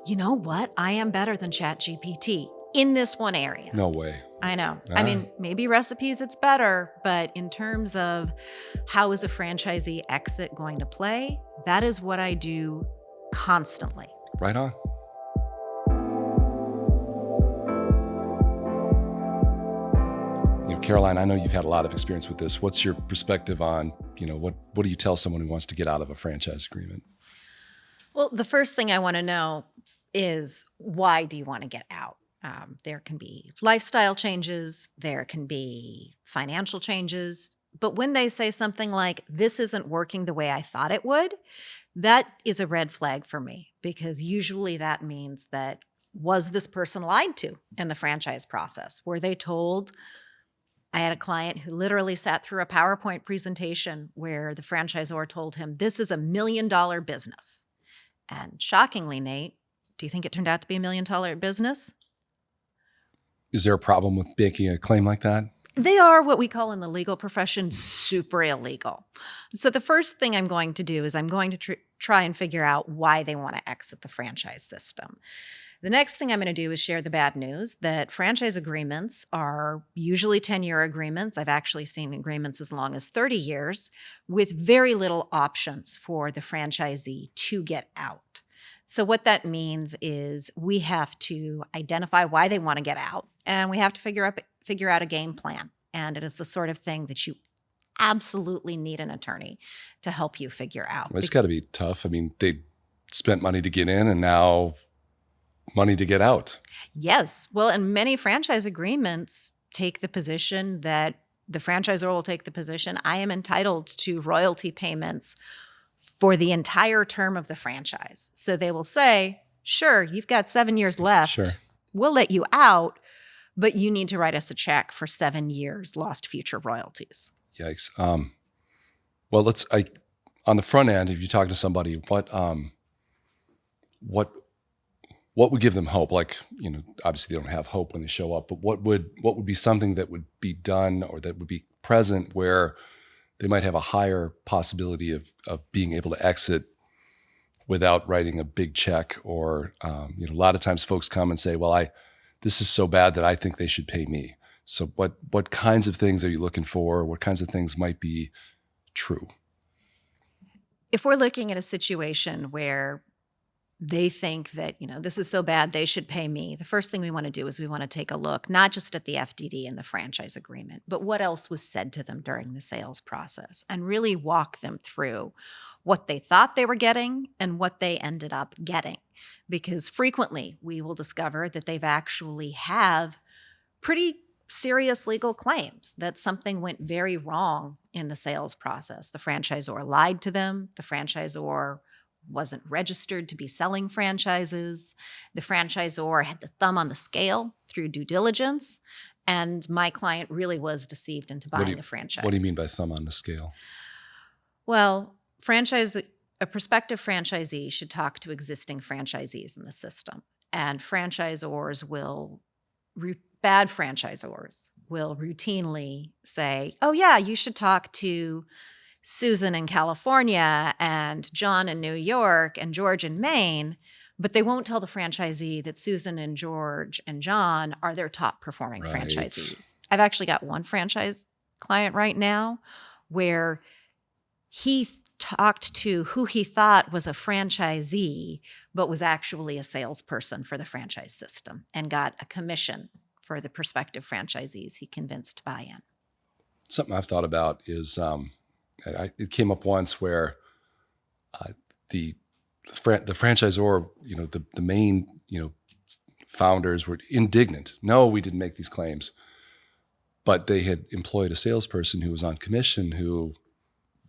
You know what? I am better than ChatGPT in this one area. No way. I know. I Ah. mean, maybe recipes it's better, but in terms of how is a franchisee exit going to play, that is what I do constantly. Right on. Caroline, I know you've had a lot of experience with this. What's your perspective on, what do you tell someone who wants to get out of a franchise agreement? Well, the first thing I want to know is why do you want to get out? There can be lifestyle changes, there can be financial changes, but when they say something like, this isn't working the way I thought it would, that is a red flag for me, because usually that means that, was this person lied to in the franchise process? Were they told? I had a client who literally sat through a PowerPoint presentation where the franchisor told him, this is $1 million business. And shockingly, Nate, do you think it turned out to be $1 million business? Is there a problem with making a claim like that? They are what we call in the legal profession super illegal. So the first thing I'm going to do is I'm going to try and figure out why they want to exit the franchise system. The next thing I'm going to do is share the bad news that franchise agreements are usually 10-year agreements. I've actually seen agreements as long as 30 years with very little options for the franchisee to get out. So what that means is we have to identify why they want to get out, and we have to figure out a game plan. And it is the sort of thing that you absolutely need an attorney to help you figure out. Well, it's got to be tough. I mean, they spent money to get in and now money to get out. Yes. Well, and many franchise agreements take the position that the franchisor will take the position, I am entitled to royalty payments for the entire term of the franchise. So they will say, sure, you've got 7 years left. Sure. We'll let you out, but you need to write us a check for 7 years lost future royalties. Yikes. Well, on the front end, if you talk to somebody, what would give them hope? Like, obviously they don't have hope when they show up, but what would be something that would be done or that would be present where they might have a higher possibility of being able to exit without writing a big check? Or, a lot of times folks come and say, well, this is so bad that I think they should pay me. So what kinds of things are you looking for? What kinds of things might be true? If we're looking at a situation where they think that, this is so bad, they should pay me, the first thing we want to do is we want to take a look, not just at the FDD and the franchise agreement, but what else was said to them during the sales process, and really walk them through what they thought they were getting and what they ended up getting. Because frequently we will discover that they've actually have pretty serious legal claims that something went very wrong in the sales process. The franchisor lied to them. The franchisor wasn't registered to be selling franchises. The franchisor had the thumb on the scale through due diligence. And my client really was deceived into buying a franchise. What do you mean by thumb on the scale? Well, a prospective franchisee should talk to existing franchisees in the system. And bad franchisors will routinely say, oh yeah, you should talk to Susan in California and John in New York and George in Maine, but they won't tell the franchisee that Susan and George and John are their top performing franchisees. I've actually got one franchise client right now where he talked to who he thought was a franchisee, but was actually a salesperson for the franchise system and got a commission for the prospective franchisees he convinced to buy in. Something I've thought about is it came up once where the franchisor, the main, founders were indignant. No, we didn't make these claims. But they had employed a salesperson who was on commission who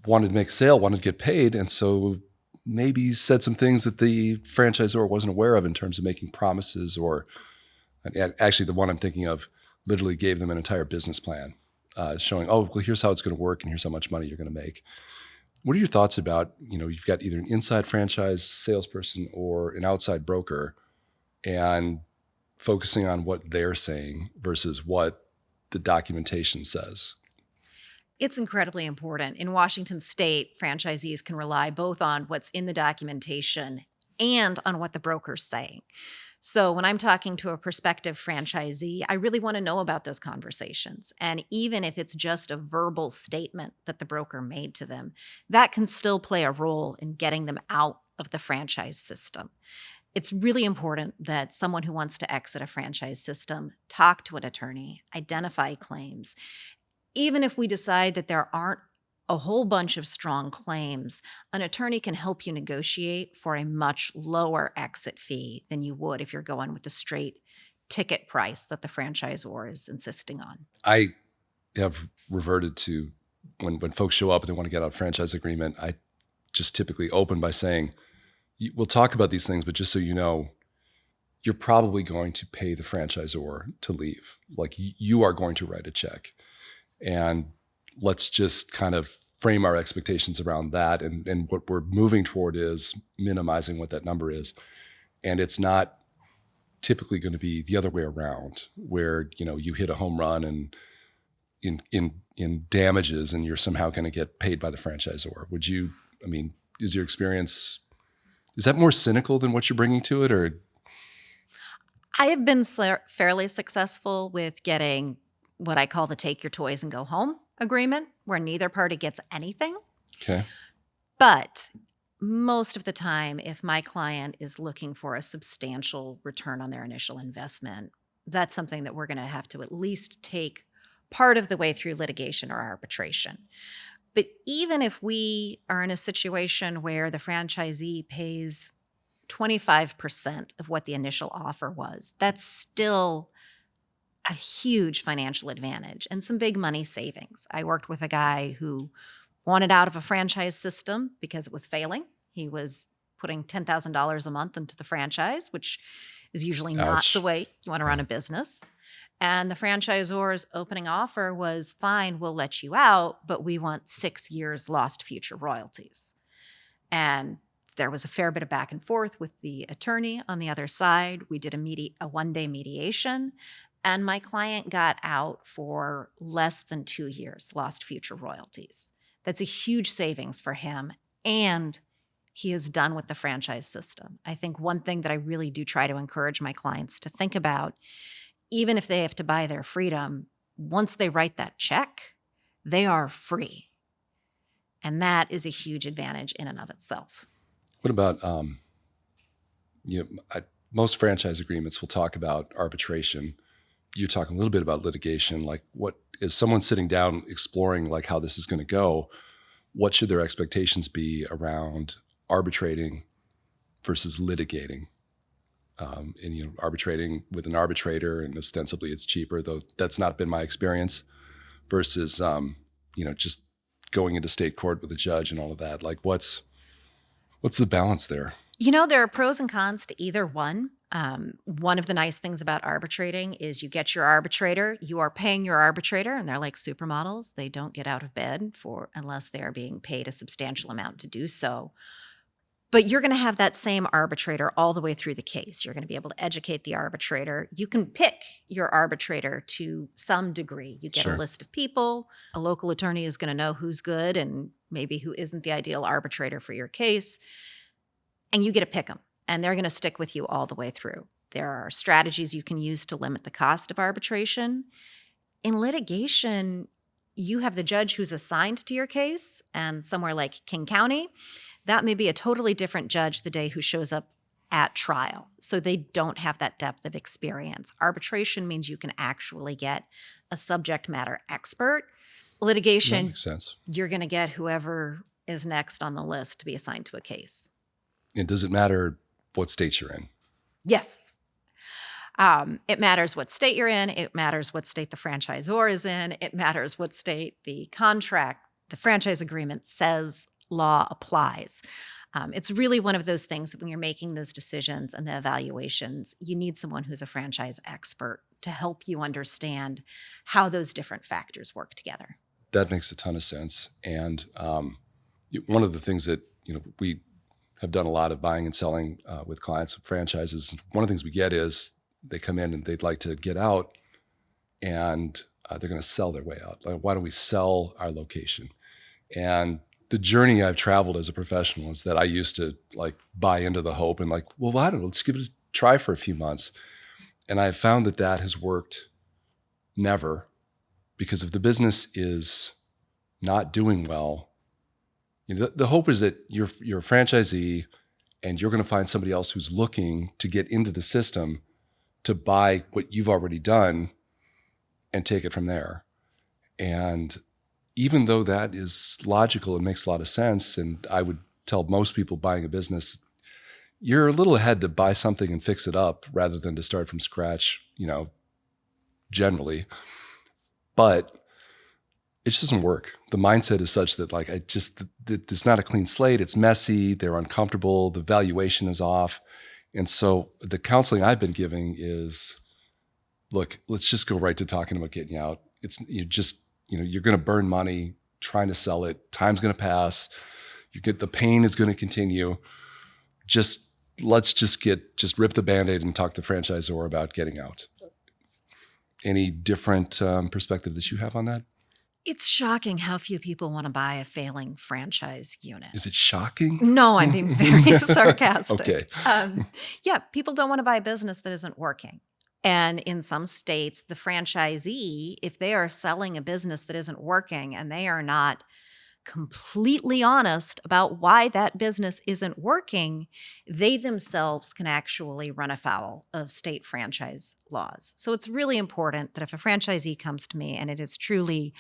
wanted to make a sale, wanted to get paid. And so maybe said some things that the franchisor wasn't aware of in terms of making promises, or actually the one I'm thinking of literally gave them an entire business plan showing, oh, well, here's how it's going to work and here's how much money you're going to make. What are your thoughts about, you've got either an inside franchise salesperson or an outside broker, and focusing on what they're saying versus what the documentation says? It's incredibly important. In Washington State, franchisees can rely both on what's in the documentation and on what the broker's saying. So when I'm talking to a prospective franchisee, I really want to know about those conversations. And even if it's just a verbal statement that the broker made to them, that can still play a role in getting them out of the franchise system. It's really important that someone who wants to exit a franchise system talk to an attorney, identify claims. Even if we decide that there aren't a whole bunch of strong claims, an attorney can help you negotiate for a much lower exit fee than you would if you're going with the straight ticket price that the franchisor is insisting on. I have reverted to when folks show up and they want to get out of a franchise agreement, I just typically open by saying, we'll talk about these things, but just so you know, you're probably going to pay the franchisor to leave. Like you are going to write a check. And let's just kind of frame our expectations around that. And what we're moving toward is minimizing what that number is. And it's not typically going to be the other way around where, you hit a home run and in damages and you're somehow going to get paid by the franchisor. Is your experience, is that more cynical than what you're bringing to it? Or I have been fairly successful with getting what I call the take your toys and go home agreement, where neither party gets anything. okay. But most of the time, if my client is looking for a substantial return on their initial investment, that's something that we're going to have to at least take part of the way through litigation or arbitration. But even if we are in a situation where the franchisee pays 25% of what the initial offer was, that's still a huge financial advantage and some big money savings. I worked with a guy who wanted out of a franchise system because it was failing. He was putting $10,000 a month into the franchise, which is usually not Ouch. the way you want to run a business. And the franchisor's opening offer was, fine, we'll let you out, but we want 6 years lost future royalties. And there was a fair bit of back and forth with the attorney on the other side. We did a one-day mediation, and my client got out for less than 2 years, lost future royalties. That's a huge savings for him, and he is done with the franchise system. I think one thing that I really do try to encourage my clients to think about, even if they have to buy their freedom, once they write that check, they are free. And that is a huge advantage in and of itself. What about, most franchise agreements will talk about arbitration. You're talking a little bit about litigation. Like, what is someone sitting down exploring like how this is going to go? What should their expectations be around arbitrating versus litigating? Arbitrating with an arbitrator, and ostensibly it's cheaper, though that's not been my experience, versus, just going into state court with a judge and all of that. Like, what's the balance there? There are pros and cons to either one. One of the nice things about arbitrating is you get your arbitrator, you are paying your arbitrator, and they're like supermodels. They don't get out of bed unless they are being paid a substantial amount to do so. But you're going to have that same arbitrator all the way through the case. You're going to be able to educate the arbitrator. You can pick your arbitrator to some degree. You get Sure. a list of people. A local attorney is going to know who's good and maybe who isn't the ideal arbitrator for your case. And you get to pick them. And they're going to stick with you all the way through. There are strategies you can use to limit the cost of arbitration. In litigation, you have the judge who's assigned to your case, and somewhere like King County, that may be a totally different judge the day who shows up at trial. So they don't have that depth of experience. Arbitration means you can actually get a subject matter expert. That Litigation, makes sense. you're going to get whoever is next on the list to be assigned to a case. And does it matter what state you're in? Yes. It matters what state you're in. It matters what state the franchisor is in. It matters what state the contract, the franchise agreement says law applies. It's really one of those things that when you're making those decisions and the evaluations, you need someone who's a franchise expert to help you understand how those different factors work together. That makes a ton of sense. And one of the things that we have done a lot of buying and selling with clients of franchises. One of the things we get is they come in and they'd like to get out, and they're going to sell their way out. Like, why don't we sell our location? And the journey I've traveled as a professional is that I used to like buy into the hope and like, well, I don't know, let's give it a try for a few months. And I've found that that has worked never, because if the business is not doing well, you know, the hope is that you're a franchisee and you're going to find somebody else who's looking to get into the system to buy what you've already done and take it from there. And even though that is logical and makes a lot of sense, and I would tell most people buying a business, you're a little ahead to buy something and fix it up rather than to start from scratch, you know, generally. But it just doesn't work. The mindset is such that like, it's not a clean slate. It's messy. They're uncomfortable. The valuation is off. And so the counseling I've been giving is, look, let's just go right to talking about getting you out. You're going to burn money trying to sell it. Time's going to pass. The pain is going to continue. Let's rip the Band-Aid and talk to franchisor about getting out. Any different perspective that you have on that? It's shocking how few people want to buy a failing franchise unit. Is it shocking? No, I'm being very sarcastic. Okay. Yeah, people don't want to buy a business that isn't working. And in some states, the franchisee, if they are selling a business that isn't working and they are not completely honest about why that business isn't working, they themselves can actually run afoul of state franchise laws. So it's really important that if a franchisee comes to me and it is truly,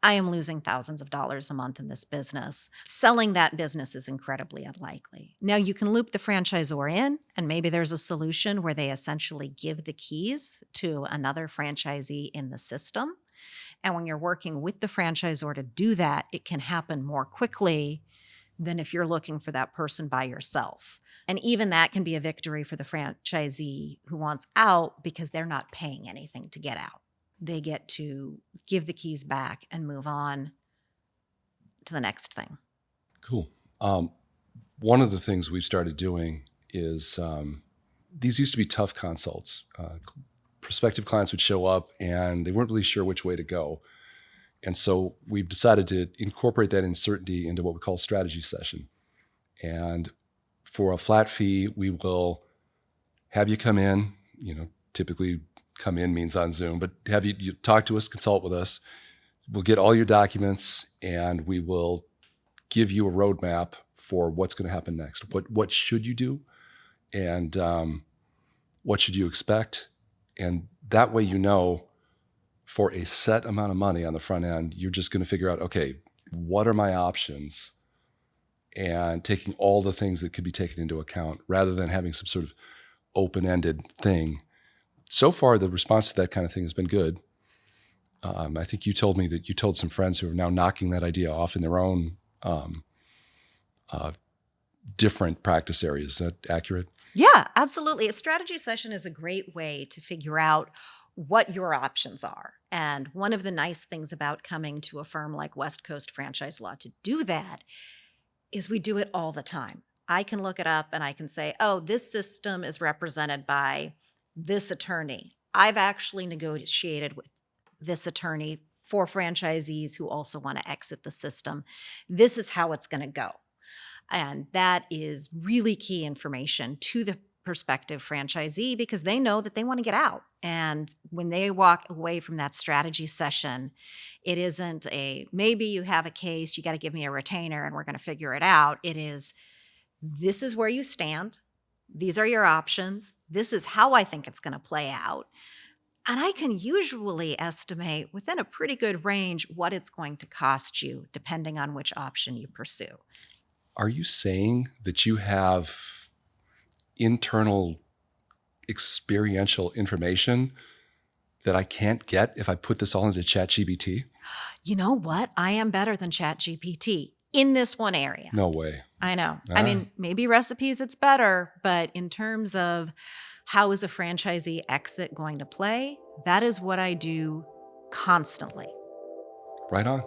I am losing thousands of dollars a month in this business, selling that business is incredibly unlikely. Now, you can loop the franchisor in, and maybe there's a solution where they essentially give the keys to another franchisee in the system. And when you're working with the franchisor to do that, it can happen more quickly than if you're looking for that person by yourself. And even that can be a victory for the franchisee who wants out because they're not paying anything to get out. They get to give the keys back and move on to the next thing. Cool. One of the things we've started doing is these used to be tough consults. Prospective clients would show up and they weren't really sure which way to go. And so we've decided to incorporate that uncertainty into what we call a strategy session. And for a flat fee, we will have you come in, typically come in means on Zoom, but have you talk to us, consult with us. We'll get all your documents and we will give you a roadmap for what's going to happen next. What should you do? And what should you expect? And that way, for a set amount of money on the front end, you're just going to figure out, okay, what are my options? And taking all the things that could be taken into account rather than having some sort of open-ended thing. So far, the response to that kind of thing has been good. I think you told me that you told some friends who are now knocking that idea off in their own different practice areas. Is that accurate? Yeah, absolutely. A strategy session is a great way to figure out what your options are. And one of the nice things about coming to a firm like West Coast Franchise Law to do that is we do it all the time. I can look it up and I can say, oh, this system is represented by this attorney. I've actually negotiated with this attorney for franchisees who also want to exit the system. This is how it's going to go. And that is really key information to the prospective franchisee because they know that they want to get out. And when they walk away from that strategy session, it isn't maybe you have a case, you got to give me a retainer and we're going to figure it out. It is, this is where you stand. These are your options. This is how I think it's going to play out. And I can usually estimate within a pretty good range what it's going to cost you depending on which option you pursue. Are you saying that you have internal experiential information that I can't get if I put this all into ChatGPT? You know what? I am better than ChatGPT in this one area. No way. I know. I mean, maybe recipes it's better, but in terms of how is a franchisee exit going to play, that is what I do constantly. Right on.